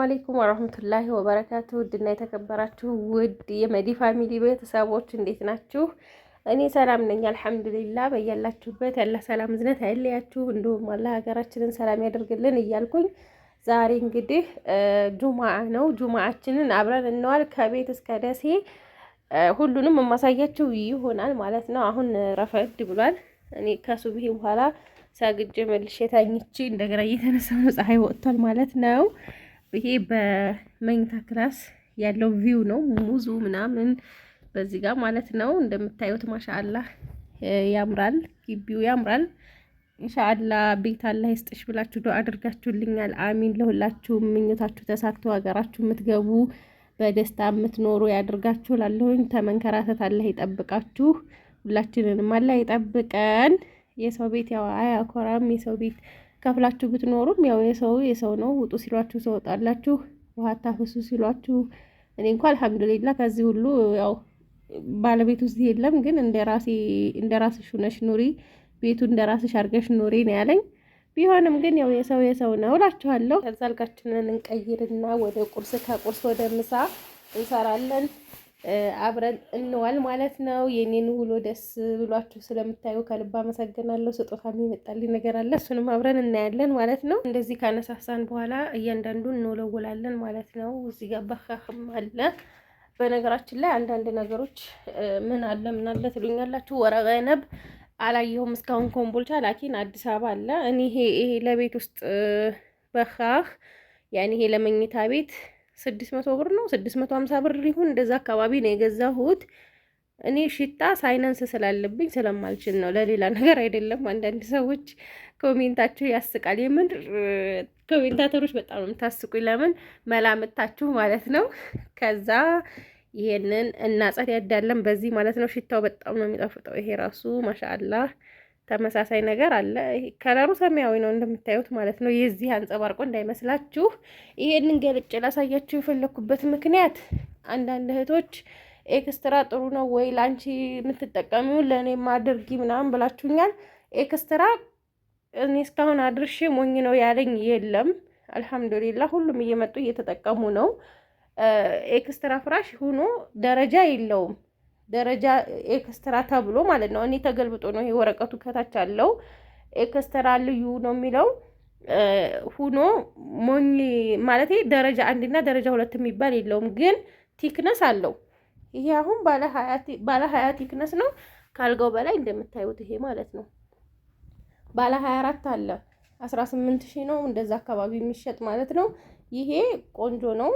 አለይኩም ወራህመቱላሂ ወበረካቱ። ውድና የተከበራችሁ ውድ የመዲ ፋሚሊ ቤተሰቦች እንዴት ናችሁ? እኔ ሰላም ነኝ አልሐምዱሊላህ። በያላችሁበት ያለ ሰላም ዝነት አይለያችሁ፣ እንዲሁም አላህ ሀገራችንን ሰላም ያደርግልን እያልኩኝ ዛሬ እንግዲህ ጁሙአ ነው። ጁሙአችንን አብረን እንዋል ከቤት እስከ ደሴ ሁሉንም የማሳያችሁ ይሆናል ማለት ነው። አሁን ረፈድ ብሏል። እኔ ከሱብሂ በኋላ ሳግጄ መልሼ ታኝቼ እንደገና እየተነሳሁ ነው። ፀሐይ ወጥቷል ማለት ነው። ይሄ በመኝታ ክላስ ያለው ቪው ነው። ሙዙ ምናምን በዚህ ጋር ማለት ነው። እንደምታዩት ማሻአላህ ያምራል፣ ግቢው ያምራል። ኢንሻአላህ ቤት አላህ ይስጥሽ ብላችሁ ዱአ አድርጋችሁልኛል። አሚን። ለሁላችሁም ምኞታችሁ ተሳክቶ ሀገራችሁ የምትገቡ በደስታ የምትኖሩ ያድርጋችሁ። ላለሁኝ ተመንከራተት አላህ ይጠብቃችሁ። ሁላችንንም አላህ ይጠብቀን። የሰው ቤት ያው አያኮራም። የሰው ቤት ከፍላችሁ ብትኖሩም ያው የሰው ነው። ውጡ ሲሏችሁ ትወጣላችሁ፣ ውሃ ታፈሱ ሲሏችሁ። እኔ እንኳን አልሐምዱሊላህ ከዚህ ሁሉ ያው ባለቤት ውስጥ የለም፣ ግን እንደራስሽ ሆነሽ ኑሪ፣ ቤቱ እንደራስሽ አድርገሽ ኑሪ ነው ያለኝ። ቢሆንም ግን ያው የሰው ነው እላችኋለሁ። ከዛ አልጋችንን እንቀይርና ወደ ቁርስ፣ ከቁርስ ወደ ምሳ እንሰራለን። አብረን እንዋል ማለት ነው። የኔን ውሎ ደስ ብሏችሁ ስለምታዩ ከልብ አመሰግናለሁ። ስጦታ የሚመጣልኝ ነገር አለ፣ እሱንም አብረን እናያለን ማለት ነው። እንደዚህ ካነሳሳን በኋላ እያንዳንዱን እንወለውላለን ማለት ነው። እዚህ ጋር በካክም አለ። በነገራችን ላይ አንዳንድ ነገሮች ምን አለ ትሉኛላችሁ። ወረቀነብ አላየሁም እስካሁን ኮምቦልቻ፣ ላኪን አዲስ አበባ አለ። እኔ ይሄ ለቤት ውስጥ በካክ ያኔ ይሄ ለመኝታ ቤት 600 ብር ነው 650 ብር ይሁን እንደዛ አካባቢ ነው የገዛሁት። እኔ ሽታ ሳይነንስ ስላለብኝ ስለማልችል ነው፣ ለሌላ ነገር አይደለም። አንዳንድ ሰዎች ኮሜንታችሁ ያስቃል። የምን ኮሜንታተሮች በጣም ነው የምታስቁኝ። ለምን መላምታችሁ ማለት ነው። ከዛ ይሄንን እናጸድ ያዳለን በዚህ ማለት ነው። ሽታው በጣም ነው የሚጣፍጠው። ይሄ ራሱ ማሻአላህ ተመሳሳይ ነገር አለ። ከለሩ ሰማያዊ ነው እንደምታዩት ማለት ነው። የዚህ አንጸባርቆ እንዳይመስላችሁ። ይሄንን ገልጬ ላሳያችሁ የፈለኩበት ምክንያት አንዳንድ እህቶች ኤክስትራ ጥሩ ነው ወይ ላንቺ የምትጠቀሚው ለኔም አድርጊ ምናምን ብላችሁኛል። ኤክስትራ እኔ እስካሁን አድርሼ ሞኝ ነው ያለኝ የለም። አልሐምዱሊላህ ሁሉም እየመጡ እየተጠቀሙ ነው። ኤክስትራ ፍራሽ ሆኖ ደረጃ የለውም። ደረጃ ኤክስትራ ተብሎ ማለት ነው። እኔ ተገልብጦ ነው ይሄ ወረቀቱ ከታች አለው። ኤክስትራ ልዩ ነው የሚለው ሁኖ ሞኝ ማለት ደረጃ 1 እና ደረጃ 2 የሚባል የለውም፣ ግን ቲክነስ አለው። ይሄ አሁን ባለ 20 ቲክነስ ነው። ካልጋው በላይ እንደምታዩት ይሄ ማለት ነው። ባለ 24 አለ 18000 ነው እንደዛ አካባቢ የሚሸጥ ማለት ነው። ይሄ ቆንጆ ነው።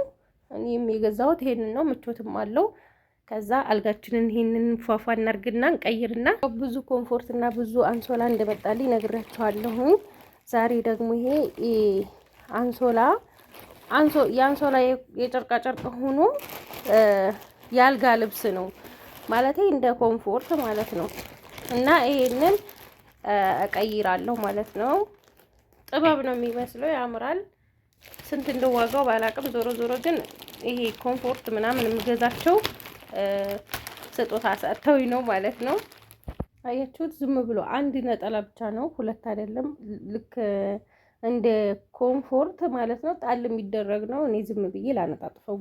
እኔም የገዛሁት ይሄንን ነው። ምቾትም አለው። ከዛ አልጋችንን ይሄንን ፏፏ እናርግና እንቀይርና ብዙ ኮምፎርት እና ብዙ አንሶላ እንደመጣልኝ ነግራችኋለሁ። ዛሬ ደግሞ ይሄ የአንሶላ የጨርቃ ጨርቅ ሆኖ የአልጋ ልብስ ነው ማለት እንደ ኮምፎርት ማለት ነው። እና ይሄንን እቀይራለሁ ማለት ነው። ጥበብ ነው የሚመስለው፣ ያምራል። ስንት እንደዋጋው ባላቅም ዞሮ ግን ይሄ ኮምፎርት ምናምን የምገዛቸው ስጦታ ሰጥተውኝ ነው ማለት ነው። አያችሁት? ዝም ብሎ አንድ ነጠላ ብቻ ነው፣ ሁለት አይደለም። ልክ እንደ ኮምፎርት ማለት ነው፣ ጣል የሚደረግ ነው። እኔ ዝም ብዬ ላነጣጥፈው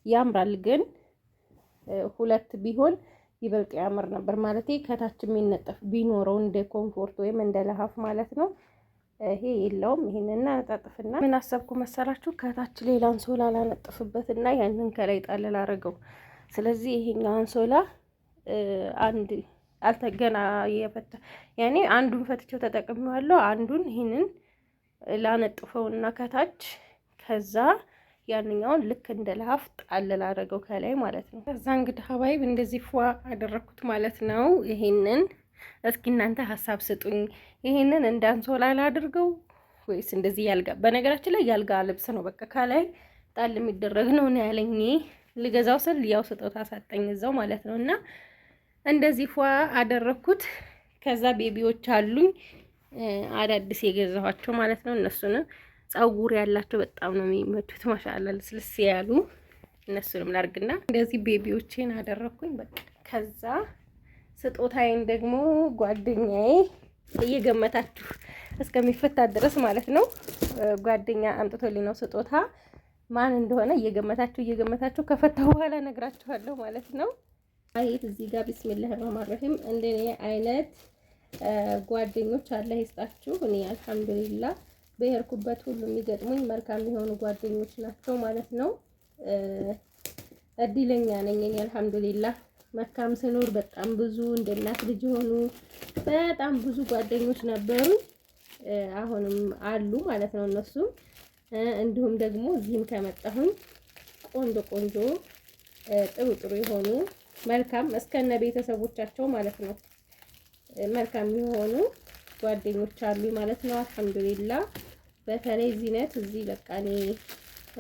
ያምራል፣ ግን ሁለት ቢሆን ይበልጥ ያምር ነበር ማለት ከታች የሚነጠፍ ቢኖረው እንደ ኮምፎርት ወይም እንደ ለሀፍ ማለት ነው። ይሄ የለውም። ይሄንን አነጣጥፍና ምን አሰብኩ መሰላችሁ? ከታች ሌላ አንሶላ ላነጥፍበትና ያንን ከላይ ጣል ላደርገው። ስለዚህ ይሄኛው አንሶላ አንድ አልተገና የፈታ ያኔ አንዱን ፈትቼው ተጠቅሜዋለሁ። አንዱን ይሄንን ላነጥፈውና ከታች ከዛ ያንኛውን ልክ እንደ ለሀፍ ጣል ላደርገው ከላይ ማለት ነው። ከዛ እንግዲህ ሀባይብ እንደዚህ ፏ አደረኩት ማለት ነው። ይሄንን እስኪ እናንተ ሀሳብ ስጡኝ። ይሄንን እንደ አንሶላ ላድርገው ወይስ እንደዚህ ያልጋ? በነገራችን ላይ ያልጋ ልብስ ነው፣ በቃ ከላይ ጣል የሚደረግ ነው ያለኝ። ልገዛው ስል ያው ስጦታ ሳጠኝ እዛው ማለት ነው። እና እንደዚህ ፏ አደረኩት። ከዛ ቤቢዎች አሉኝ አዳዲስ የገዛኋቸው ማለት ነው። እነሱንም ጸጉር ያላቸው በጣም ነው የሚመቹት ማሻአላ ልስልስ ያሉ። እነሱንም ላርግና እንደዚህ ቤቢዎቼን አደረኩኝ በቃ። ከዛ ስጦታዬን ደግሞ ጓደኛዬ እየገመታችሁ እስከሚፈታ ድረስ ማለት ነው ጓደኛ አምጥቶልኝ ነው ስጦታ። ማን እንደሆነ እየገመታችሁ ከፈታሁ በኋላ ነግራችኋለሁ ማለት ነው። አይት እዚህ ጋር ቢስሚላህ ረህማን ረሂም እንደኔ አይነት ጓደኞች አላህ ይስጣችሁ። እኔ አልሐምዱሊላህ በሄድኩበት ሁሉ የሚገጥሙኝ መልካም የሆኑ ጓደኞች ናቸው ማለት ነው። እድለኛ ነኝ እኔ አልሐምዱሊላህ። መካም ስኖር በጣም ብዙ እንደ እናት ልጅ ሆኑ በጣም ብዙ ጓደኞች ነበሩ፣ አሁንም አሉ ማለት ነው እነሱ። እንዲሁም ደግሞ እዚህም ከመጣሁኝ ቆንጆ ጥሩ የሆኑ መልካም እስከነ ቤተሰቦቻቸው ማለት ነው መልካም የሆኑ ጓደኞች አሉ ማለት ነው። አልሐምዱሊላህ በተለይ ዚነት እዚህ በቃ እኔ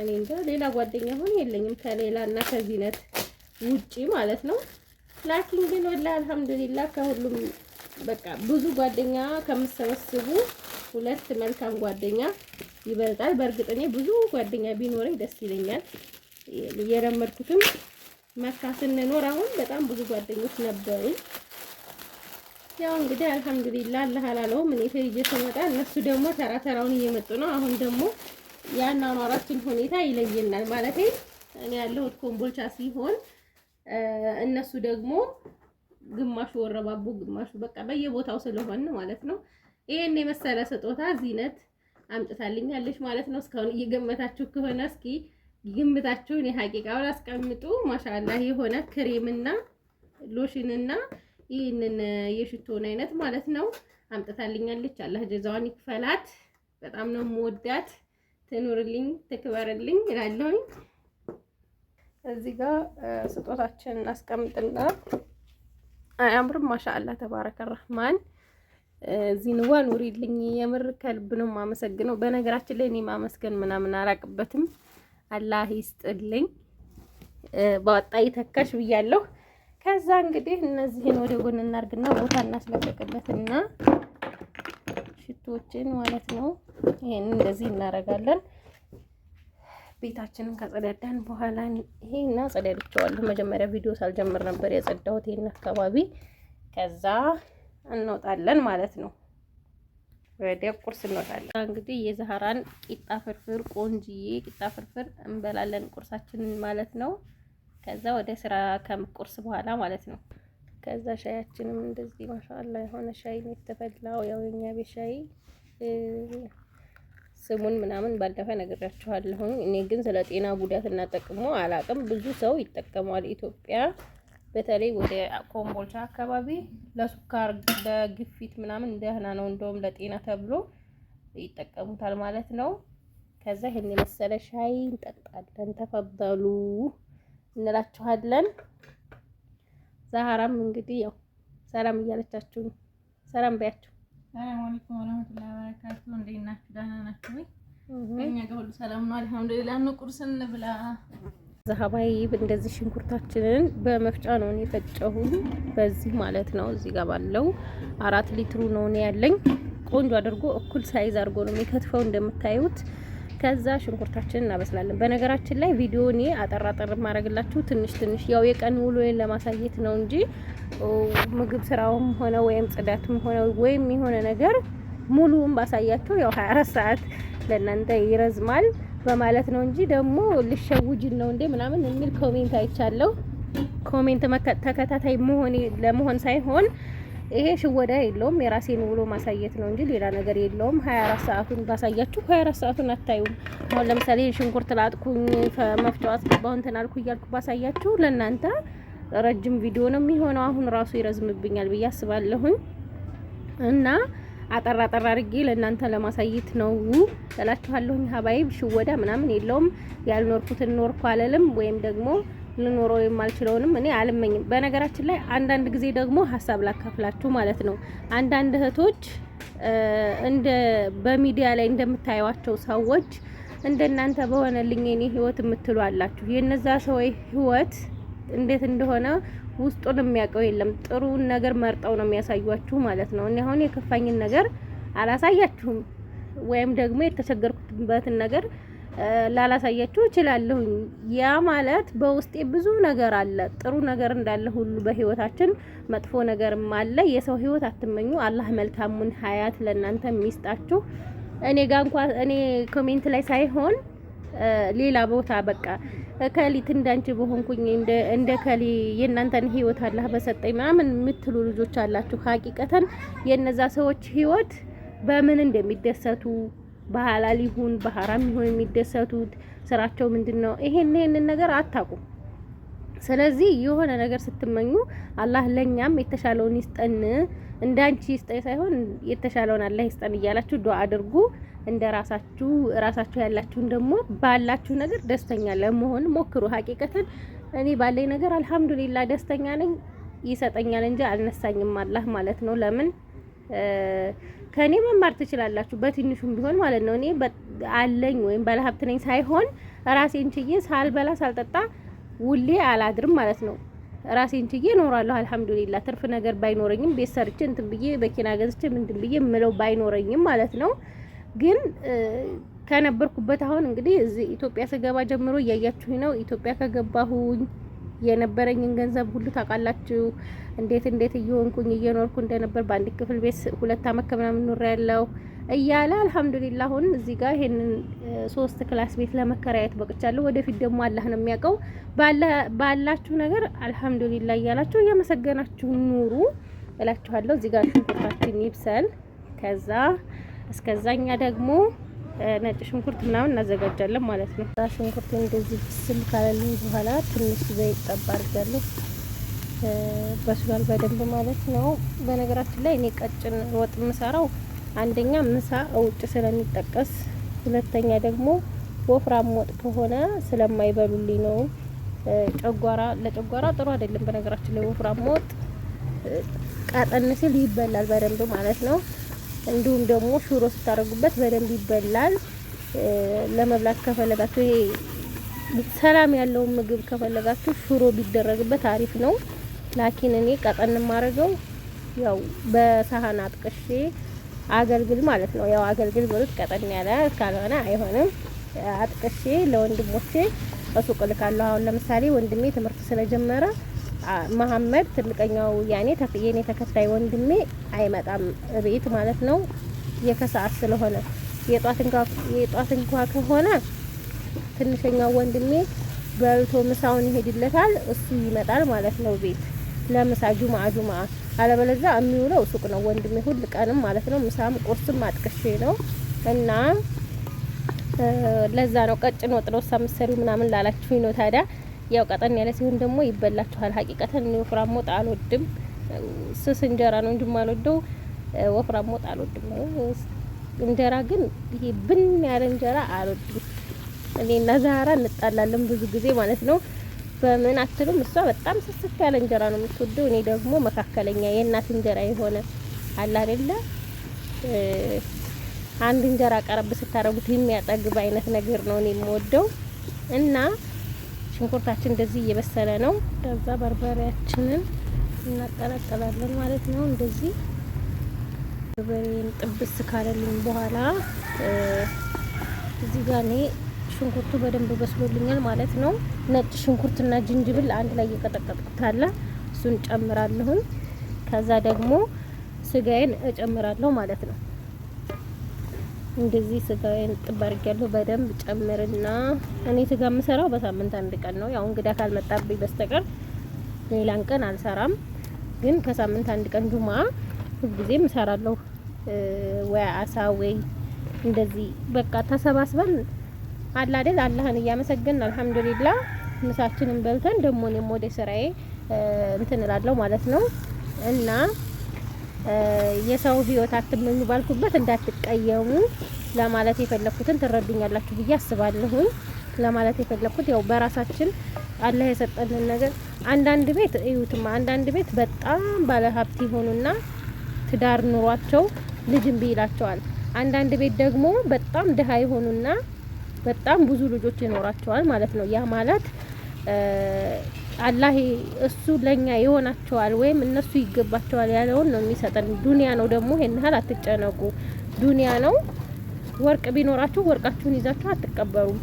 እንጃ ሌላ ጓደኛ ሆነ የለኝም ከሌላ እና ከዚነት ውጪ ማለት ነው። ላኪን ግን ወላሂ አልሐምዱሊላህ ከሁሉም በቃ ብዙ ጓደኛ ከምሰበስቡ ሁለት መልካም ጓደኛ ይበልጣል። በእርግጥ እኔ ብዙ ጓደኛ ቢኖረኝ ደስ ይለኛል። የለመድኩትም መካ ስንኖር አሁን በጣም ብዙ ጓደኞች ነበሩ። ያው እንግዲህ አልሐምዱሊላህ አላህ አላለውም። እኔ ተይዤ ስመጣ እነሱ ደግሞ ተራውን እየመጡ ነው። አሁን ደግሞ የአኗኗራችን ሁኔታ ይለየናል ማለት እኔ ያለሁት ኮምቦልቻ ሲሆን እነሱ ደግሞ ግማሹ ወረባቡ ግማሹ በቃ በየቦታው ስለሆነ ማለት ነው። ይሄን የመሰለ ስጦታ ዚነት አምጥታልኛለች ማለት ነው። እስካሁን እየገመታችሁ ከሆነ እስኪ ግምታችሁን የሐቂቃውን አስቀምጡ። ማሻአላህ የሆነ ክሬምና ሎሽንና ይህንን የሽቶን አይነት ማለት ነው አምጥታልኛለች። አላህ ጀዛዋን ይክፈላት። በጣም ነው የምወዳት። ትኑርልኝ ትክበርልኝ እላለሁ። እዚህ ጋር ስጦታችንን አስቀምጥና አያምርም? ማሻአላህ ተባረከ ረህማን። ዚንዋ ኑሪልኝ። የምር ከልብ ነው የማመሰግነው። በነገራችን ላይ እኔ ማመስገን ምናምን አላቅበትም። አላህ ይስጥልኝ። በወጣ ይተካሽ ብያለሁ። ከዛ እንግዲህ እነዚህን ወደ ጎን እናርግና ቦታ እናስለቀቅበትና ሽቶችን ማለት ነው ይሄን እንደዚህ እናረጋለን። ቤታችንን ከጸዳዳን በኋላ ይሄና ጸዳድቼዋለሁ። መጀመሪያ ቪዲዮ ሳልጀምር ነበር የጸዳሁት ይሄን አካባቢ። ከዛ እንወጣለን ማለት ነው። ወደ ቁርስ እንወጣለን። እንግዲህ የዛህራን ቂጣ ፍርፍር ቆንጅዬ ቂጣ ፍርፍር እንበላለን ቁርሳችንን ማለት ነው። ከዛ ወደ ስራ ከቁርስ በኋላ ማለት ነው። ከዛ ሻያችንም እንደዚህ ማሻአላ የሆነ ሻይ ነው የተፈላው። ያው የኛ ቤት ሻይ ስሙን ምናምን ባለፈ ነግራችኋለሁ። እኔ ግን ስለ ጤና ጉዳትና ጥቅሙ አላቅም። ብዙ ሰው ይጠቀማል ኢትዮጵያ፣ በተለይ ወደ ኮምቦልቻ አካባቢ ለሱካር ለግፊት ምናምን ደህና ነው፣ እንደውም ለጤና ተብሎ ይጠቀሙታል ማለት ነው። ከዛ ይሄን የመሰለ ሻይ እንጠጣለን። ተፈضሉ እንላችኋለን። ዛህራም እንግዲህ ያው ሰላም እያለቻችሁ ነው። ሰላም በያችሁ። ሰላም አለይኩም ወራህመቱላሂ ወበረካቱ። እንዴት ናችሁ? ደህና ናችሁ ወይ? እኛ ጋር ሁሉ ሰላም ነው አልሐምዱሊላህ። ነው ቁርስ እንብላ። ዛሃባይብ እንደዚህ ሽንኩርታችንን በመፍጫ ነው የፈጨሁኝ፣ በዚህ ማለት ነው። እዚህ ጋር ባለው 4 ሊትሩ ነው ያለኝ። ቆንጆ አድርጎ እኩል ሳይዝ አድርጎ ነው የሚከትፈው እንደምታዩት። ከዛ ሽንኩርታችንን እናበስላለን። በነገራችን ላይ ቪዲዮ እኔ አጠራጠር ማድረግላችሁ ትንሽ ያው የቀን ውሎዬን ለማሳየት ነው እንጂ ምግብ ስራውም ሆነ ወይም ጽዳትም ሆነ ወይም የሆነ ነገር ሙሉውን ባሳያችሁ ያው 24 ሰዓት ለእናንተ ይረዝማል በማለት ነው እንጂ ደግሞ ልሸውጅን ነው እንዴ ምናምን የሚል ኮሜንት አይቻለሁ። ኮሜንት ተከታታይ ለመሆን ሳይሆን ይሄ ሽወዳ የለውም፣ የራሴን ውሎ ማሳየት ነው እንጂ ሌላ ነገር የለውም። 24 ሰዓቱን ባሳያችሁ 24 ሰዓቱን አታዩም። አሁን ለምሳሌ ሽንኩርት ላጥኩኝ መፍጫው አስገባሁ እንትን አልኩ እያልኩ ባሳያችሁ ለእናንተ ረጅም ቪዲዮ ነው የሚሆነው። አሁን ራሱ ይረዝምብኛል ብዬ አስባለሁኝ እና አጠራ አድርጌ ለእናንተ ለማሳየት ነው እላችኋለሁኝ። ሀባይብ ሽወዳ ምናምን የለውም። ያልኖርኩትን ኖርኩ አለልም ወይም ደግሞ ልኖረው የማልችለውንም እኔ አልመኝም። በነገራችን ላይ አንዳንድ ጊዜ ደግሞ ሀሳብ ላካፍላችሁ ማለት ነው። አንዳንድ እህቶች እንደ በሚዲያ ላይ እንደምታዩዋቸው ሰዎች እንደናንተ በሆነልኝ የኔ ህይወት የምትሉ አላችሁ። የነዛ ሰው ህይወት እንዴት እንደሆነ ውስጡን የሚያውቀው የለም። ጥሩን ነገር መርጠው ነው የሚያሳዩአችሁ ማለት ነው። እኔ አሁን የከፋኝን ነገር አላሳያችሁም፣ ወይም ደግሞ የተቸገርኩበትን ነገር ላላሳያችሁ እችላለሁ። ያ ማለት በውስጤ ብዙ ነገር አለ። ጥሩ ነገር እንዳለ ሁሉ በህይወታችን መጥፎ ነገርም አለ። የሰው ህይወት አትመኙ። አላህ መልካሙን ሀያት ለእናንተ የሚስጣችሁ። እኔ ጋር እንኳን እኔ ኮሜንት ላይ ሳይሆን ሌላ ቦታ በቃ ከሊት እንዳንቺ በሆንኩኝ እንደ ከሊ የእናንተን ህይወት አላህ በሰጠኝ ምናምን የምትሉ ልጆች አላችሁ። ሀቂቀተን የነዛ ሰዎች ህይወት በምን እንደሚደሰቱ በሐላል ይሁን በሐራም ይሁን የሚደሰቱት ስራቸው ምንድነው? ይሄንን ነገር አታውቁም። ስለዚህ የሆነ ነገር ስትመኙ አላህ ለኛም የተሻለውን ይስጠን፣ እንዳንቺ ይስጠን ሳይሆን የተሻለውን አላህ ይስጠን እያላችሁ ዱአ አድርጉ። እንደ ራሳችሁ ያላችሁን ደግሞ ባላችሁ ነገር ደስተኛ ለመሆን ሞክሩ። ሀቂቀተን እኔ ባለኝ ነገር አልሐምዱሊላህ ደስተኛ ነኝ። ይሰጠኛል እንጂ አልነሳኝም አላህ ማለት ነው። ለምን ከኔ መማር ትችላላችሁ በትንሹም ቢሆን ማለት ነው። እኔ አለኝ ወይም ባለሀብት ነኝ ሳይሆን ራሴን ችዬ ሳልበላ ሳልጠጣ ውሌ አላድርም ማለት ነው። ራሴን ችዬ እኖራለሁ አልሐምዱሊላህ። ትርፍ ነገር ባይኖረኝም ቤት ሰርቼ እንትን ብዬ መኪና ገዝቼ እንትን ብዬ ምለው ባይኖረኝም ማለት ነው። ግን ከነበርኩበት አሁን እንግዲህ እዚህ ኢትዮጵያ ስገባ ጀምሮ እያያችሁኝ ነው። ኢትዮጵያ ከገባሁኝ የነበረኝን ገንዘብ ሁሉ ታውቃላችሁ። እንዴት እየሆንኩኝ እየኖርኩ እንደነበር በአንድ ክፍል ቤት 2 አመት ከምናምን ኖር ያለው እያለ አልሐምዱሊላህ አሁን እዚህ ጋር ይሄንን 3 ክላስ ቤት ለመከራየት በቅቻለሁ። ወደፊት ደግሞ አላህ ነው የሚያውቀው። ባላችሁ ነገር አልሐምዱሊላህ እያላችሁ እያመሰገናችሁ ኑሩ እላችኋለሁ። እዚህ ጋር ሽንኩርታችን ይብሰል። ከዛ እስከዛኛ ደግሞ ነጭ ሽንኩርት ምናምን እናዘጋጃለን ማለት ነው። ሽንኩርት እንደዚህ ብስል ካለልኝ በኋላ ትንሽ ዘይት ጠብ አድርጋለሁ። በስሏል በደንብ ማለት ነው። በነገራችን ላይ እኔ ቀጭን ወጥ የምሰራው አንደኛ ምሳ ውጭ ስለሚጠቀስ፣ ሁለተኛ ደግሞ ወፍራም ወጥ ከሆነ ስለማይበሉልኝ ነው። ለጨጓራ ጥሩ አይደለም። በነገራችን ላይ ወፍራም ወጥ ቀጠን ሲል ይበላል በደንብ ማለት ነው። እንዲሁም ደግሞ ሹሮ ስታደርጉበት በደንብ ይበላል። ለመብላት ከፈለጋችሁ ይሄ ሰላም ያለው ምግብ ከፈለጋችሁ ሹሮ ቢደረግበት አሪፍ ነው። ላኪን እኔ ቀጠን ማረገው ያው በሳህን አጥቅሼ አገልግል ማለት ነው። ያው አገልግል ብሩት ቀጠን ያለ ካልሆነ አይሆንም። አጥቅሼ ለወንድሞቼ በሱቅ ልካለሁ። አሁን ለምሳሌ ወንድሜ ትምህርት ስለጀመረ መሐመድ ትልቀኛው የኔ ተከታይ ወንድሜ አይመጣም ቤት ማለት ነው። የከሰዓት ስለሆነ የጧት እንኳ ከሆነ ትንሸኛው ወንድሜ በልቶ ምሳውን ይሄድለታል። እሱ ይመጣል ማለት ነው ቤት ለምሳ ጁማ አለበለዚያ የሚውለው ሱቅ ነው ወንድሜ ሁሉ ቀንም ማለት ነው። ምሳም ቁርስም አጥቅሼ ነው እና ለዛ ነው ቀጭን ወጥ ነው ሳምሰሪ ምናምን ላላችሁኝ ነው። ታዲያ ያው ቀጠን ያለ ሲሆን ደግሞ ይበላችኋል። ሀቂቀተን ወፍራም ወጥ አልወድም። ስስ እንጀራ ነው እንጂ የማልወደው ወፍራም ወጥ አልወድም። እንጀራ ግን ይሄ ብን ያለ እንጀራ አልወድም። እኔና ዛራ እንጣላለን ብዙ ጊዜ ማለት ነው። በምን አትሉም? እሷ በጣም ስስት ያለ እንጀራ ነው የምትወደው። እኔ ደግሞ መካከለኛ የእናት እንጀራ የሆነ አለ አይደለ? አንድ እንጀራ ቀረብ ስታረጉት የሚያጠግብ አይነት ነገር ነው እኔ የምወደው እና ሽንኩርታችን እንደዚህ እየበሰለ ነው። ከዛ በርበሬያችንን እናቀላቀላለን ማለት ነው። እንደዚህ በርበሬን ጥብስ ካለልኝ በኋላ እዚህ ጋር እኔ ሽንኩርቱ በደንብ በስሎልኛል ማለት ነው። ነጭ ሽንኩርትና ዝንጅብል አንድ ላይ እየቀጠቀጥኩት አለ እሱን ጨምራለሁ። ከዛ ደግሞ ስጋዬን እጨምራለሁ ማለት ነው። እንደዚህ ስጋዬን ጥብ አድርጌያለሁ በደንብ ጨምርና እኔ ስጋ የምሰራው በሳምንት አንድ ቀን ነው። ያው እንግዳ ካልመጣብኝ በስተቀር ሌላን ቀን አልሰራም። ግን ከሳምንት አንድ ቀን ጁማ ሁልጊዜም እሰራለሁ። ወይ አሳ ወይ እንደዚህ በቃ ተሰባስበን አላ አይደል አላህን እያመሰገንን አልሐምዱሊላህ ምሳችንን በልተን ደግሞ እኔም ወደ ስራዬ እንትን እላለሁ ማለት ነው። እና የሰው ህይወት አትመኙ ባልኩበት እንዳትቀየሙ ለማለት የፈለኩትን ትረዱኛላችሁ ብዬ አስባለሁ። ለማለት የፈለኩት ያው በራሳችን አላህ የሰጠንን ነገር አንዳንድ ቤት እዩትማ፣ አንዳንድ ቤት በጣም ባለ ሀብት ይሆኑና ትዳር ኑሯቸው ልጅም ቢላቸዋል። አንዳንድ ቤት ደግሞ በጣም ድሃ ይሆኑና በጣም ብዙ ልጆች ይኖራቸዋል ማለት ነው። ያ ማለት አላህ እሱ ለኛ ይሆናቸዋል ወይም እነሱ ይገባቸዋል ያለውን ነው የሚሰጠን። ዱንያ ነው ደግሞ ይሄን ያህል አትጨነቁ። ዱንያ ነው። ወርቅ ቢኖራችሁ ወርቃችሁን ይዛችሁ አትቀበሩም።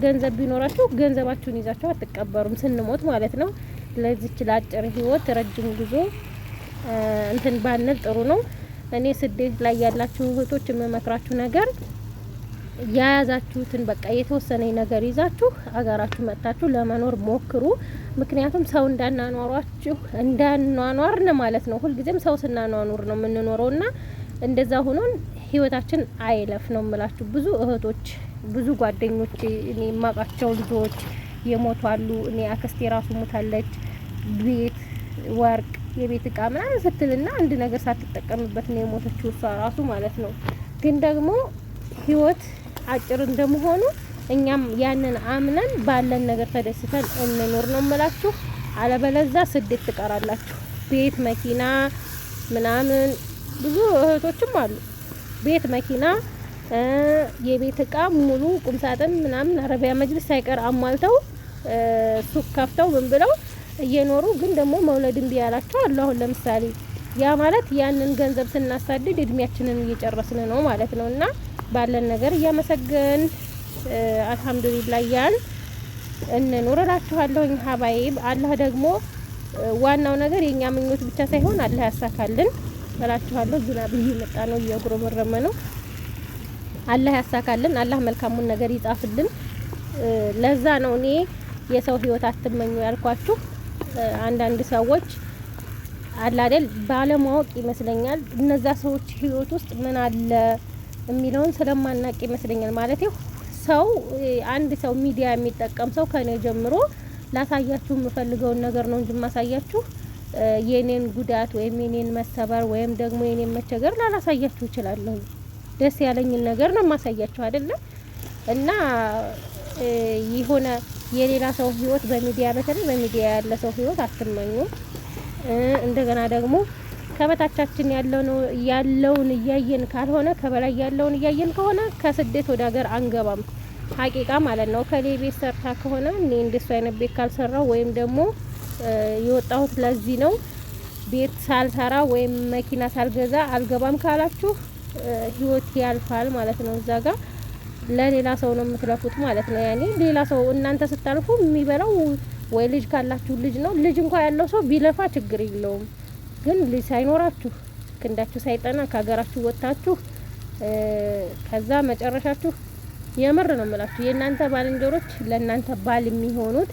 ገንዘብ ቢኖራችሁ ገንዘባችሁን ይዛችሁ አትቀበሩም ስንሞት ማለት ነው። ለዚች ለአጭር ህይወት ረጅም ጉዞ እንትን ባንል ጥሩ ነው። እኔ ስደት ላይ ያላችሁ እህቶች የምመክራችሁ ነገር የያዛችሁትን በቃ የተወሰነ ነገር ይዛችሁ አገራችሁ መጥታችሁ ለመኖር ሞክሩ። ምክንያቱም ሰው እንዳኗኗርን ማለት ነው። ሁልጊዜም ሰው ስናኗኑር ነው የምንኖረው እና እንደዛ ሆኖን ህይወታችን አይለፍ ነው የምላችሁ። ብዙ እህቶች፣ ብዙ ጓደኞች፣ እኔ የማውቃቸው ልጆች የሞቱ አሉ። እኔ አክስቴ ራሱ ሞታለች። ቤት፣ ወርቅ፣ የቤት እቃ ምናምን ስትልና አንድ ነገር ሳትጠቀምበት ነው የሞተችው እሷ ራሱ ማለት ነው። ግን ደግሞ ህይወት አጭር እንደመሆኑ እኛም ያንን አምነን ባለን ነገር ተደስተን እንኖር ነው የምላችሁ። አለበለዛ ስደት ትቀራላችሁ። ቤት መኪና ምናምን ብዙ እህቶችም አሉ ቤት መኪና የቤት እቃ ሙሉ ቁምሳጥን ምናምን አረቢያ መጅልስ ሳይቀር አሟልተው ሱቅ ከፍተው ምን ብለው እየኖሩ ግን ደግሞ መውለድ እምቢ ያላቸው አሉ። አሁን ለምሳሌ ያ ማለት ያንን ገንዘብ ስናሳድድ እድሜያችንን እየጨረስን ነው ማለት ነው። እና ባለን ነገር እያመሰገን አልሐምዱሊላህ ያን እንኑር እላችኋለሁኝ ሀባይብ። አላህ ደግሞ ዋናው ነገር የኛ ምኞት ብቻ ሳይሆን አላህ ያሳካልን እላችኋለሁ። ዝናብ እየመጣ ነው፣ እየጉረመረመ ነው። አላህ ያሳካልን፣ አላህ መልካሙን ነገር ይጻፍልን። ለዛ ነው እኔ የሰው ህይወት አትመኙ ያልኳችሁ። አንዳንድ ሰዎች አላደል ባለማወቅ ይመስለኛል እነዛ ሰዎች ህይወት ውስጥ ምን አለ የሚለውን ስለማናቅ ይመስለኛል። ማለት ሰው አንድ ሰው ሚዲያ የሚጠቀም ሰው ከኔ ጀምሮ ላሳያችሁ የምፈልገውን ነገር ነው እንጂ ማሳያችሁ የኔን ጉዳት ወይም የኔን መሰበር ወይም ደግሞ የኔን መቸገር ላላሳያችሁ እችላለሁ። ደስ ያለኝን ነገር ነው ማሳያችሁ አይደለም። እና የሆነ የሌላ ሰው ህይወት በሚዲያ በተለይ በሚዲያ ያለ ሰው ህይወት አትመኙ። እንደገና ደግሞ ከበታቻችን ያለውን እያየን ካልሆነ ከበላይ ያለውን እያየን ከሆነ ከስደት ወደ ሀገር አንገባም። ሀቂቃ ማለት ነው። ከሌ ቤት ሰርታ ከሆነ እኔ እንደሱ አይነት ቤት ካልሰራው ወይም ደግሞ የወጣሁት ለዚህ ነው ቤት ሳልሰራ ወይም መኪና ሳልገዛ አልገባም ካላችሁ ህይወት ያልፋል ማለት ነው። እዛ ጋር ለሌላ ሰው ነው የምትለፉት ማለት ነው። ያኔ ሌላ ሰው እናንተ ስታልፉ የሚበላው ወይ ልጅ ካላችሁ ልጅ ነው። ልጅ እንኳን ያለው ሰው ቢለፋ ችግር የለውም። ግን ልጅ ሳይኖራችሁ ክንዳችሁ ሳይጠና ከሀገራችሁ ወጥታችሁ ከዛ መጨረሻችሁ የምር ነው የምላችሁ የእናንተ ባልንጀሮች ለእናንተ ባል የሚሆኑት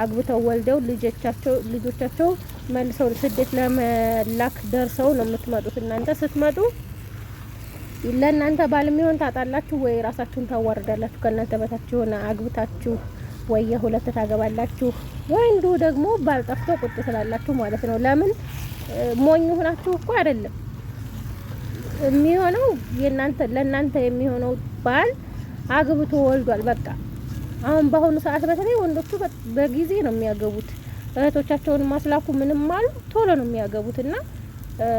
አግብተው ወልደው ልጆቻቸው መልሰው ስደት ለመላክ ደርሰው ነው የምትመጡት። እናንተ ስትመጡ ለእናንተ ባል የሚሆን ታጣላችሁ ወይ ራሳችሁን ታዋርዳላችሁ። ከእናንተ በታች የሆነ አግብታችሁ ወይ የሁለት ታገባላችሁ ወይ እንዲሁ ደግሞ ባል ጠፍቶ ቁጭ ስላላችሁ ማለት ነው። ለምን ሞኝ ሆናችሁ እኮ አይደለም የሚሆነው። ለእናንተ የሚሆነው ባል አግብቶ ወልዷል። በቃ አሁን በአሁኑ ሰዓት በተለይ ወንዶቹ በጊዜ ነው የሚያገቡት። እህቶቻቸውን ማስላኩ ምንም አሉ ቶሎ ነው የሚያገቡት። እና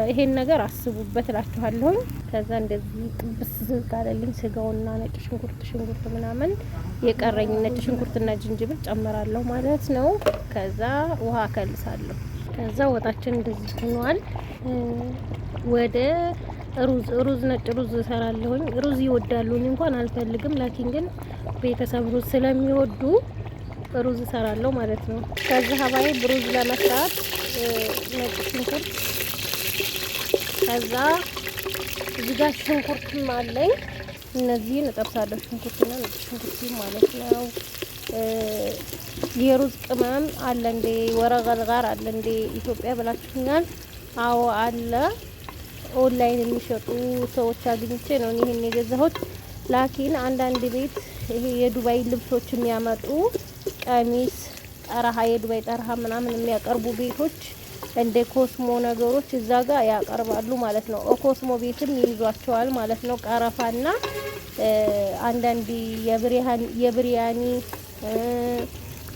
ይሄን ነገር አስቡበት እላችኋለሁኝ። ከዛ እንደዚህ ጥብስ ካለልኝ ስጋውና ነጭ ሽንኩርት ምናምን የቀረኝ ነጭ ሽንኩርትና ዝንጅብል ጨምራለሁ ማለት ነው። ከዛ ውሃ ከልሳለሁ። ከዛ ወጣችን እንደዚህ ሆኗል። ወደ ሩዝ ነጭ ሩዝ እሰራለሁኝ። ሩዝ ይወዳሉ፣ እኔ እንኳን አልፈልግም። ላኪን ግን ቤተሰብ ሩዝ ስለሚወዱ ሩዝ እሰራለሁ ማለት ነው። ከዛ ሀባይ ሩዝ ለመስራት ነጭ ሽንኩርት ከዛ እዚህ ጋር ሽንኩርትም አለኝ። እነዚህን እጠብሳለሁ። ሽንኩርትና ነጭ ሽንኩርት ማለት ነው። የሩዝ ቅመም አለ እንዴ? ወረቀል ጋር አለ እንዴ? ኢትዮጵያ ብላችሁኛል። አዎ አለ። ኦንላይን የሚሸጡ ሰዎች አግኝቼ ነው ይሄን የገዛሁት። ላኪን አንዳንድ ቤት ይሄ የዱባይ ልብሶች የሚያመጡ ቀሚስ ጠራሃ፣ የዱባይ ጠራሃ ምናምን የሚያቀርቡ ቤቶች እንደ ኮስሞ ነገሮች እዛ ጋር ያቀርባሉ ማለት ነው። ኮስሞ ቤትም ይይዟቸዋል ማለት ነው። ቀረፋና አንዳንድ የብሪያኒ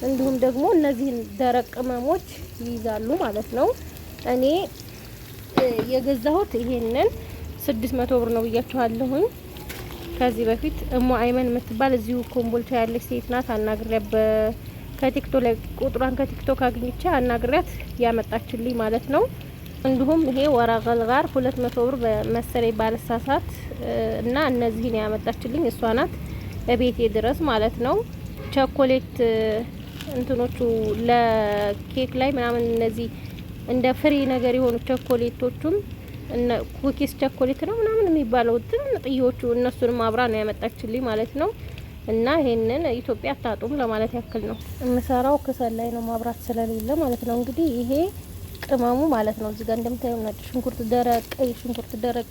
እንዲሁም ደግሞ እነዚህን ደረቅ ቅመሞች ይይዛሉ ማለት ነው። እኔ የገዛሁት ይሄንን 600 ብር ነው ብያችኋለሁኝ። ከዚህ በፊት እሞ አይመን የምትባል እዚሁ ኮምቦልቻ ያለች ሴት ናት። አናግሪያት ከቲክቶክ ላይ ቁጥሯን ከቲክቶክ አግኝቼ አናግሪያት ያመጣችልኝ ማለት ነው። እንዲሁም ይሄ ወረቀል ጋር 200 ብር በመሰለኝ ባለሳሳት እና እነዚህን ያመጣችልኝ እሷ ናት በቤቴ ድረስ ማለት ነው። ቸኮሌት እንትኖቹ ለኬክ ላይ ምናምን እነዚህ እንደ ፍሪ ነገር የሆኑ ቸኮሌቶቹም እነ ኩኪስ ቸኮሌት ነው ምናምን የሚባለው ጥዮቹ እነሱንም አብራ ነው ያመጣችልኝ ማለት ነው። እና ይሄንን ኢትዮጵያ አታጡም ለማለት ያክል ነው። የምሰራው ክሰል ላይ ነው ማብራት ስለሌለ ማለት ነው። እንግዲህ ይሄ ቅመሙ ማለት ነው። እዚህ ጋር እንደምታዩ ነጭ ሽንኩርት ደረቅ፣ ቀይ ሽንኩርት ደረቅ፣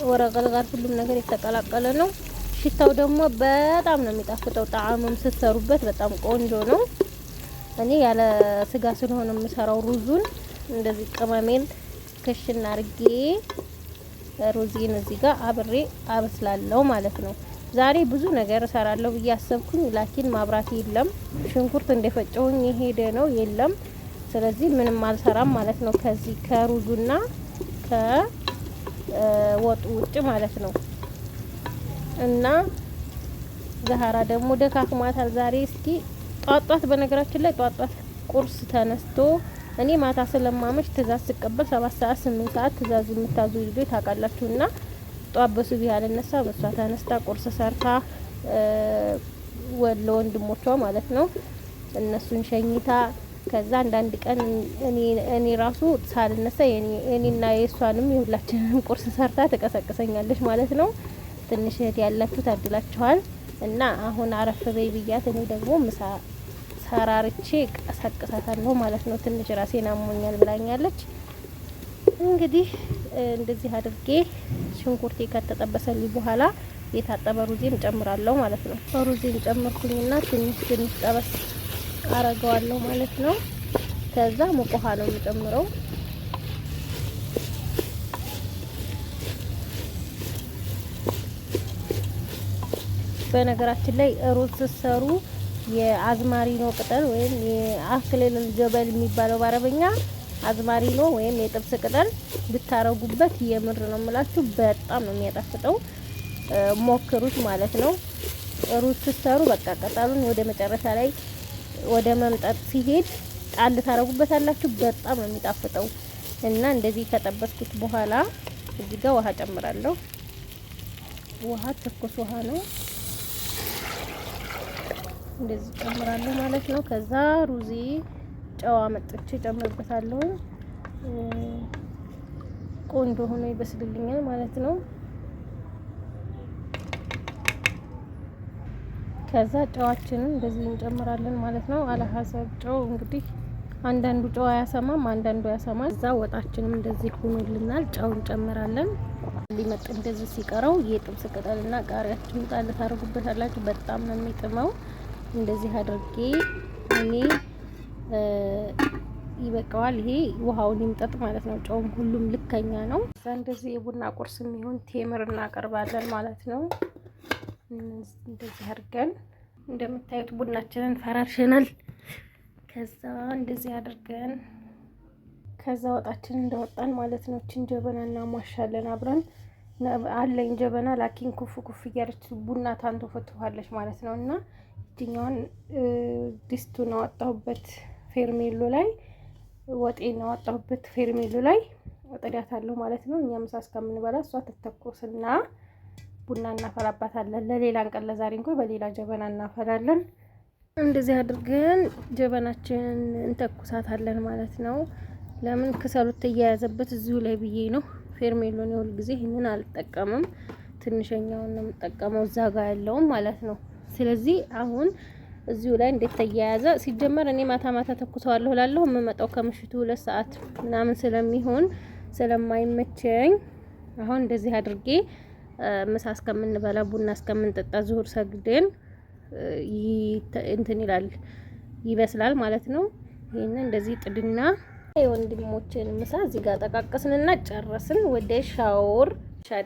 ወረቀል ጋር ሁሉም ነገር የተቀላቀለ ነው። ሽታው ደግሞ በጣም ነው የሚጣፍጠው። ጣዕሙም ስትሰሩበት በጣም ቆንጆ ነው። እኔ ያለ ስጋ ስለሆነ የምሰራው ሩዙን እንደዚህ ቅመሜን ክሽና አርጌ ሩዚን እዚህ ጋር አብሬ አበስላለሁ ማለት ነው። ዛሬ ብዙ ነገር እሰራለሁ ብዬ አሰብኩኝ፣ ላኪን ማብራት የለም። ሽንኩርት እንደፈጨውኝ የሄደ ነው የለም። ስለዚህ ምንም አልሰራም ማለት ነው ከዚህ ከሩዙና ከወጡ ውጭ ማለት ነው። እና ዛህራ ደግሞ ደካክማታል ዛሬ። እስኪ ጧጧት በነገራችን ላይ ጧጧት ቁርስ ተነስቶ እኔ ማታ ስለማመሽ ትእዛዝ ስቀበል 7 ሰዓት 8 ሰዓት ትእዛዝ የምታዙ ልጆች ታውቃላችሁና ጧት በሱቢ ያለነሳ በሷ ተነስታ ቁርስ ሰርታ ለወንድሞቿ ማለት ነው እነሱን ሸኝታ ከዛ አንዳንድ ቀን እኔ ራሱ ሳልነሳ እኔና የሷንም የሁላችንንም ቁርስ ሰርታ ተቀሰቅሰኛለች ማለት ነው። ትንሽ እህት ያላችሁ ታድላችኋል። እና አሁን አረፍ በይ ብያት እኔ ደግሞ ምሳ ሰራርቼ ቀሰቅሳታለሁ ማለት ነው። ትንሽ ራሴን አሞኛል ብላኛለች። እንግዲህ እንደዚህ አድርጌ ሽንኩርቴ ከተጠበሰልኝ በኋላ የታጠበ ሩዜን ጨምራለሁ ማለት ነው። ሩዜን ጨምርኩኝና ትንሽ ጠበስ አረገዋለሁ ማለት ነው። ከዛ ሙቅ ውሃ ነው የምጨምረው። በነገራችን ላይ ሩዝ ስትሰሩ የአዝማሪኖ ቅጠል ወይም የአክሊል ጀበል የሚባለው በአረበኛ አዝማሪኖ ወይም የጥብስ ቅጠል ብታረጉበት የምር ነው የምላችሁ በጣም ነው የሚያጣፍጠው። ሞክሩት ማለት ነው። ሩዝ ስትሰሩ በቃ ቅጠሉን ወደ መጨረሻ ላይ ወደ መምጠጥ ሲሄድ ጣል ታረጉበታላችሁ። በጣም ነው የሚጣፍጠው። እና እንደዚህ ከጠበስኩት በኋላ እዚህ ጋር ውሃ ጨምራለሁ። ውሃ ትኩስ ውሃ ነው። እንደዚህ ጨምራለሁ ማለት ነው። ከዛ ሩዚ ጨዋ መጥቼ ጨምርበታለሁ። ቆንጆ ሆኖ ይበስልልኛል ማለት ነው። ከዛ ጨዋችንን እንደዚህ እንጨምራለን ማለት ነው። አለሐሰብ ጨው እንግዲህ አንዳንዱ ጨው አያሰማም፣ አንዳንዱ ያሰማል። እዛ ወጣችንም እንደዚህ ሆኖልናል። ጨው እንጨምራለን። ሊመጥ እንደዚህ ሲቀረው የጥብስ ቅጠልና ቃሪያችን ጣል ታደርጉበታላችሁ። በጣም ነው የሚጥመው። እንደዚህ አድርጌ እኔ ይበቃዋል። ይሄ ውሃውን ይምጠጥ ማለት ነው። ጨውም ሁሉም ልከኛ ነው። እዛ እንደዚህ የቡና ቁርስ የሚሆን ቴምር እናቀርባለን ማለት ነው። እንደዚህ አድርገን እንደምታዩት ቡናችንን ፈራርሸናል። ከዛ እንደዚህ አድርገን ከዛ ወጣችን እንደወጣን ማለት ነው። እቺን ጀበና እናሟሻለን አብረን አለኝ ጀበና ላኪን ኩፍ ኩፍ እያለች ቡና ታንቶ ፈትዋለች ማለት ነው። እና እኛውን ዲስቱን አወጣሁበት ፌርሜሎ ላይ ወጤን አወጣሁበት ፌርሜሎ ላይ ወጥዳታለሁ ማለት ነው። እኛ ምሳ እስከምንበላ እሷ ተተኮስና ቡና እናፈላባታለን። ለሌላን ቀን ለዛሬ እንኳን በሌላ ጀበና እናፈላለን። እንደዚህ አድርገን ጀበናችንን እንተኩሳታለን ማለት ነው። ለምን ከሰሉት ተያያዘበት እዚሁ ላይ ብዬ ነው። ፌርሜሎ ነው ሁሉ ጊዜ ይሄንን አልጠቀምም። ትንሽኛውን ነው የምጠቀመው እዛ ጋር ያለውን ማለት ነው። ስለዚህ አሁን እዚሁ ላይ እንዴት ተያያዘ ሲጀመር እኔ ማታ ማታ ተኩሰዋለሁ እላለሁ። የምመጣው ከምሽቱ 2 ሰዓት ምናምን ስለሚሆን ስለማይመቸኝ አሁን እንደዚህ አድርጌ ምሳ እስከምንበላ ቡና እስከምንጠጣ ዙሁር ሰግደን እንትን ይላል ይበስላል ማለት ነው። ይሄን እንደዚህ ጥድና የወንድሞችን ምሳ እዚህ ጋር ጠቃቀስንና ጨረስን። ወደ ሻወር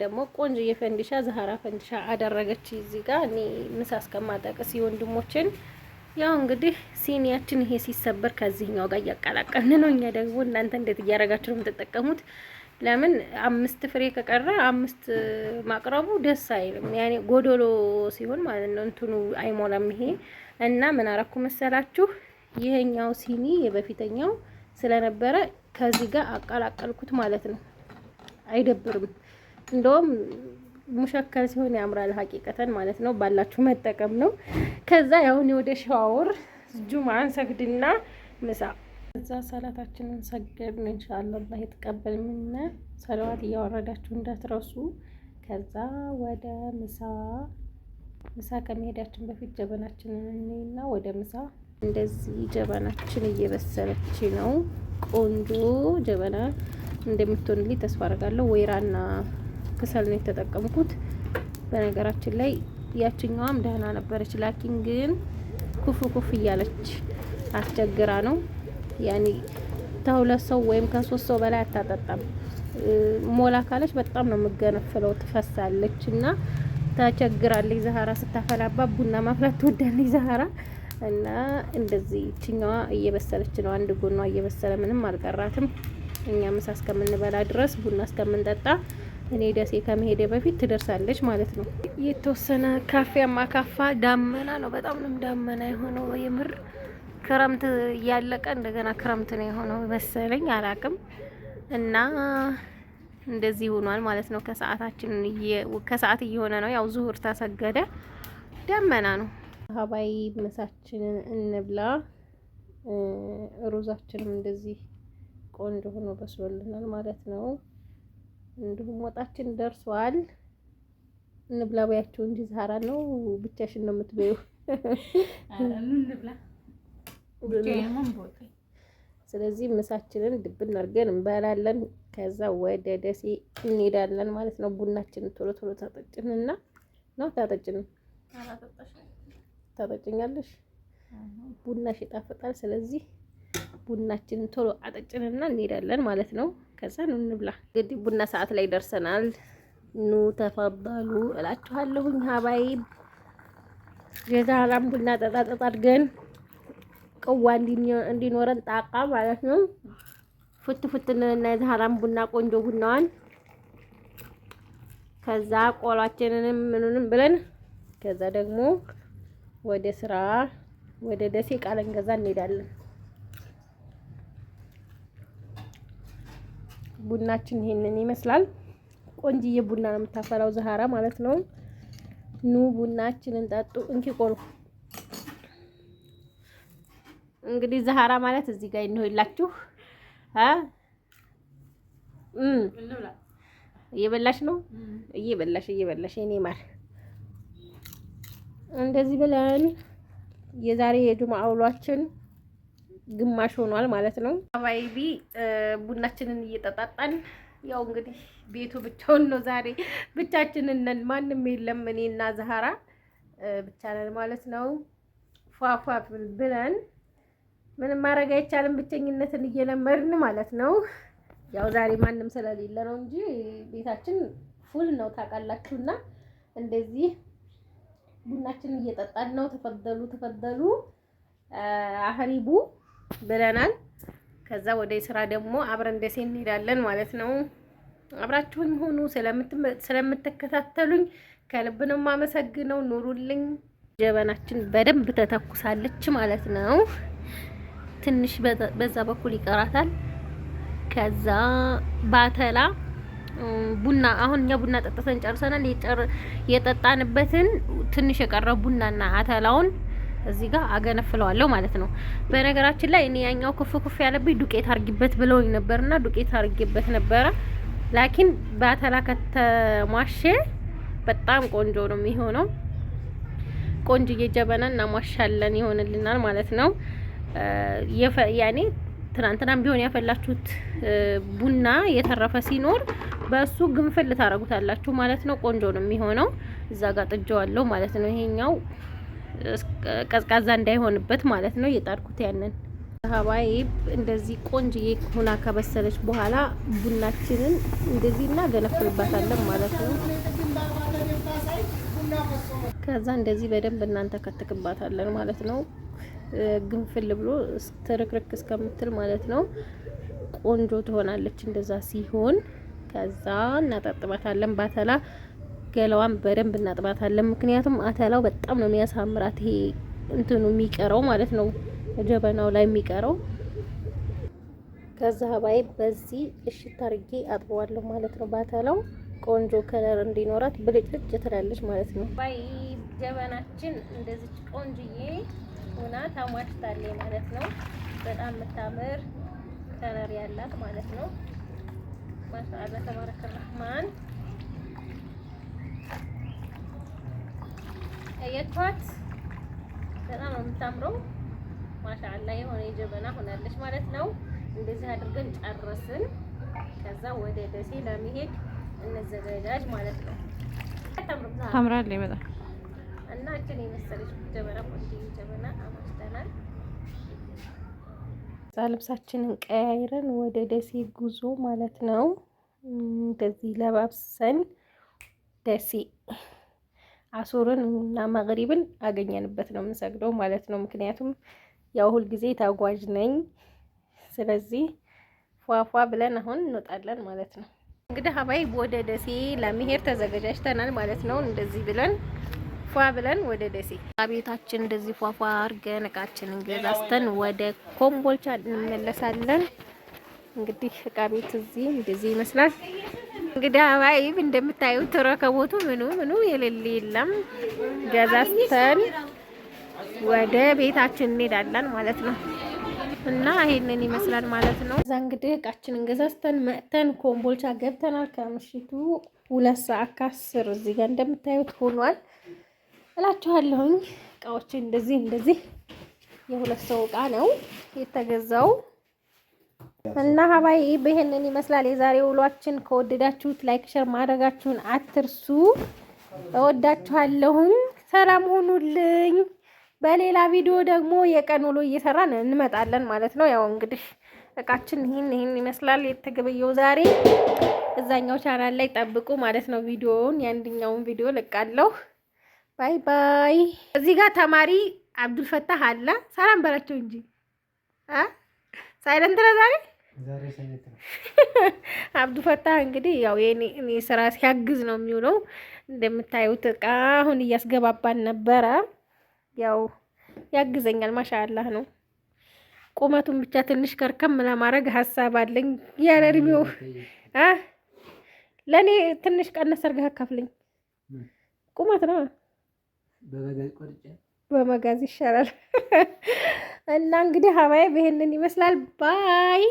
ደግሞ ቆንጆ የፈንዲሻ ዛህራ ፈንዲሻ አደረገች እዚህ ጋር። እኔ ምሳ እስከማጠቅስ የወንድሞችን ያው እንግዲህ ሲኒያችን ይሄ ሲሰበር ከዚህኛው ጋር እያቀላቀልን ነው። እኛ ደግሞ እናንተ እንዴት እያደረጋችሁ ነው የምትጠቀሙት? ለምን 5 ፍሬ ከቀረ 5 ማቅረቡ ደስ አይልም። ያኔ ጎዶሎ ሲሆን ማለት ነው እንትኑ አይሞላም ይሄ። እና ምን አረኩ መሰላችሁ? ይሄኛው ሲኒ የበፊተኛው ስለነበረ ከዚህ ጋር አቀላቀልኩት ማለት ነው። አይደብርም። እንደውም ሙሸከል ሲሆን ያምራል ሀቂቀተን ማለት ነው። ባላችሁ መጠቀም ነው። ከዛ ያው ወደ ሻወር ጁማን ሰግድና ምሳ እዛ ሰላታችንን ሰገድን። ኢንሻአላህ አላህ የተቀበልምና ሰለዋት እያወረዳችሁ እንዳትረሱ። ከዛ ወደ ምሳ ከመሄዳችን በፊት ጀበናችንን እንይና ወደ ምሳ። እንደዚህ ጀበናችን እየበሰለች ነው። ቆንጆ ጀበና እንደምትሆንልኝ ተስፋ አደርጋለሁ። ወይራና ክሰል ነው የተጠቀምኩት። በነገራችን ላይ ያችኛዋም ደህና ነበረች፣ ላኪን ግን ኩፍ እያለች አስቸግራ ነው። ያኔ ከሁለት ሰው ወይም ከሶስት ሰው በላይ አታጠጣም። ሞላ ካለች በጣም ነው የምገነፍለው፣ ትፈሳለች እና ተቸግራለች። ዛህራ ስታፈላባት ቡና ማፍላት ትወዳለች ዛህራ እና እንደዚህ ችኛዋ እየበሰለች ነው። አንድ ጎኗ እየበሰለ ምንም አልቀራትም። እኛ ምሳ እስከምንበላ ድረስ ቡና እስከምንጠጣ እኔ ደሴ ከመሄደ በፊት ትደርሳለች ማለት ነው። የተወሰነ ካፊያማ ካፋ ዳመና ነው። በጣም ነው ዳመና የሆነው የምር ክረምት እያለቀ እንደገና ክረምት ነው የሆነው መሰለኝ አላቅም። እና እንደዚህ ሆኗል ማለት ነው። ከሰዓት እየሆነ ነው። ያው ዙሁር ተሰገደ፣ ደመና ነው። ሀባይ ምሳችንን እንብላ። ሩዛችንም እንደዚህ ቆንጆ ሆኖ በስሎልናል ማለት ነው። እንዲሁም ወጣችን ደርሷል። እንብላ ባያችሁ እንጂ ዛህራ ነው ብቻሽን ነው የምትበዩ። ስለዚህ ምሳችንን ድብን አድርገን እንበላለን። ከዛ ወደ ደሴ እንሄዳለን ማለት ነው። ቡናችንን ቶሎ ታጠጭንና ነው ታጠጭኛለሽ። ቡናሽ ይጣፍጣል። ስለዚህ ቡናችንን ቶሎ አጠጭንና እንሄዳለን ማለት ነው። ከዛ ነው እንብላ። እንግዲህ ቡና ሰዓት ላይ ደርሰናል። ኑ ተፈضሉ እላችኋለሁኝ ሀባይብ። የዛህራን ቡና ጠጣ አድርገን ቅዋ እንዲኖረን ጣቃ ማለት ነው። ፉት እና የዛህራን ቡና ቆንጆ ቡናዋን ከዛ ቆሏችንንም ምኑንም ብለን ከዛ ደግሞ ወደ ስራ ወደ ደሴ ቃል እንገዛ እንሄዳለን። ቡናችን ይሄንን ይመስላል። ቆንጅዬ ቡና ነው የምታፈላው ዛህራ ማለት ነው። ኑ ቡናችንን ጠጡ። እንኪ ቆሎ እንግዲህ ዛህራ ማለት እዚህ ጋር ይነውላችሁ እየበላሽ ነው። እየበላሽ የኔ ማር እንደዚህ ብለን የዛሬ የጁምዓ ውሏችን ግማሽ ሆኗል ማለት ነው። አባይቢ ቡናችንን እየጠጣጣን ያው እንግዲህ ቤቱ ብቻውን ነው ዛሬ፣ ብቻችንን ነን፣ ማንም የለም። እኔና ዛህራ ብቻ ነን ማለት ነው። ፏፏ ብለን ምንም ማድረግ አይቻልም፣ ብቸኝነትን እየለመድን ማለት ነው። ያው ዛሬ ማንም ስለሌለ ነው እንጂ ቤታችን ፉል ነው ታውቃላችሁና እንደዚህ ቡናችንን እየጠጣን ነው። ተፈደሉ አህሪቡ ብለናል። ከዛ ወደ ስራ ደግሞ አብረን ደሴ እንሄዳለን ማለት ነው። አብራችሁኝ ሆኑ። ስለምትከታተሉኝ ከልብ ነው የማመሰግነው። ኑሩልኝ። ጀበናችን በደንብ ተተኩሳለች ማለት ነው። ትንሽ በዛ በኩል ይቀራታል። ከዛ ባተላ ቡና አሁን እኛ ቡና ጠጥተን ጨርሰናል። የጠጣንበትን ትንሽ የቀረው ቡናና አተላውን እዚህ ጋር አገነፍለዋለሁ ማለት ነው። በነገራችን ላይ እኔ ያኛው ኩፍ ያለብኝ ዱቄት አርጊበት ብለውኝ ነበርና ዱቄት አርጊበት ነበረ። ላኪን ባተላ ከተሟሸ በጣም ቆንጆ ነው የሚሆነው። ቆንጆዬ ጀበና እናሟሻለን ይሆንልናል ማለት ነው። ያኔ ትናንትናም ቢሆን ያፈላችሁት ቡና የተረፈ ሲኖር በሱ ግንፍል ታረጉታላችሁ ማለት ነው። ቆንጆ ነው የሚሆነው። እዛ ጋር ጥጄዋለሁ ማለት ነው። ይሄኛው ቀዝቃዛ እንዳይሆንበት ማለት ነው። የጣድኩት ያንን ሀባይ እንደዚህ ቆንጆዬ ሆና ከበሰለች በኋላ ቡናችንን እንደዚህ እናገነፍልባታለን ማለት ነው። ከዛ እንደዚህ በደንብ እናንተ ከትክባታለን ማለት ነው። ግንፍል ብሎ ትርክርክ እስከምትል ማለት ነው። ቆንጆ ትሆናለች እንደዛ ሲሆን። ከዛ እናጣጥባታለን ባተላ ገላዋን በደንብ እናጥባታለን። ምክንያቱም አተላው በጣም ነው የሚያሳምራት። ይሄ እንትኑ የሚቀረው ማለት ነው ጀበናው ላይ የሚቀረው። ከዛ ባይ በዚህ እሽት አድርጌ አጥበዋለሁ ማለት ነው። ባተላው ቆንጆ ከለር እንዲኖራት ብልጭልጭ ትላለች ማለት ነው። ባይ ጀበናችን እንደዚህ ቆንጆዬ ሆና ታሟሽታለች ማለት ነው። በጣም የምታምር ከለር ያላት ማለት ነው። ማሻአላ ተባረከ ረህማን። አያችኋት? በጣም ነው የምታምረው። ማሻአላ የሆነ የጀበና ሆናለች ማለት ነው። እንደዚህ አድርገን ጨረስን። ከዛ ወደ ደሴ ለመሄድ እንዘጋጃጅ ማለት ነው። ታምራለች በጣም እና እችን የመሰለች ጀበና ቆንጆ ጀበና አማስተናል። ልብሳችንን ቀያይረን ወደ ደሴ ጉዞ ማለት ነው። እንደዚህ ለባብሰን ደሴ አሱርን እና መግሪብን አገኘንበት ነው የምንሰግደው ማለት ነው። ምክንያቱም ያው ሁል ጊዜ ተጓዥ ነኝ። ስለዚህ ፏፏ ብለን አሁን እንወጣለን ማለት ነው። እንግዲህ ሀባይ ወደ ደሴ ለመሄድ ተዘጋጅተናል ማለት ነው። እንደዚህ ብለን ፏ ብለን ወደ ደሴ ቤታችን እንደዚህ ፏፏ አድርገን እቃችንን ገዛዝተን ወደ ኮምቦልቻ እንመለሳለን። እንግዲህ እቃ ቤት እዚህ እንደዚህ ይመስላል። እንግዲህ ሀባይ እንደምታዩት ረከቦቱ ምኑ የሌለ የለም። ገዛዝተን ወደ ቤታችን እንሄዳለን ማለት ነው። እና ይሄንን ይመስላል ማለት ነው። እዛ እንግዲህ እቃችንን ገዛዝተን መጥተን ኮምቦልቻ ገብተናል። ከምሽቱ 2 ሰዓት ከ10 እዚህ ጋር እንደምታዩት ሆኗል እላችኋለሁኝ። እቃዎችን እንደዚህ የሁለት ሰው እቃ ነው የተገዛው። እና ሀባይ ይሄንን ይመስላል የዛሬ ውሏችን። ከወደዳችሁት ላይክ ሸር ማድረጋችሁን አትርሱ። እወዳችኋለሁኝ። ሰላም ሁኑልኝ። በሌላ ቪዲዮ ደግሞ የቀን ውሎ እየሰራን እንመጣለን ማለት ነው። ያው እንግዲህ እቃችን ይሄን ይመስላል የተገበየው ዛሬ። እዛኛው ቻናል ላይ ጠብቁ ማለት ነው። ቪዲዮውን የአንደኛውን ቪዲዮ ለቃለሁ። ባይ ባይ። እዚህ ጋር ተማሪ አብዱልፈታህ አለ። ሰላም በላቸው እንጂ ሳይለንት ነው ዛሬ አብዱልፈታህ እንግዲህ ያው የኔ ስራ ሲያግዝ ነው የሚውለው። እንደምታዩት እቃ አሁን እያስገባባን ነበረ። ያው ያግዘኛል። ማሻአላህ ነው። ቁመቱን ብቻ ትንሽ ከርከም ለማድረግ ሀሳብ አለኝ። ያለ እድሜው ለኔ ትንሽ ቀነስ አድርገህ አካፍለኝ። ቁመት ነው በመጋዝ ይሻላል። እና እንግዲህ ሀባይ ይሄንን ይመስላል። ባይ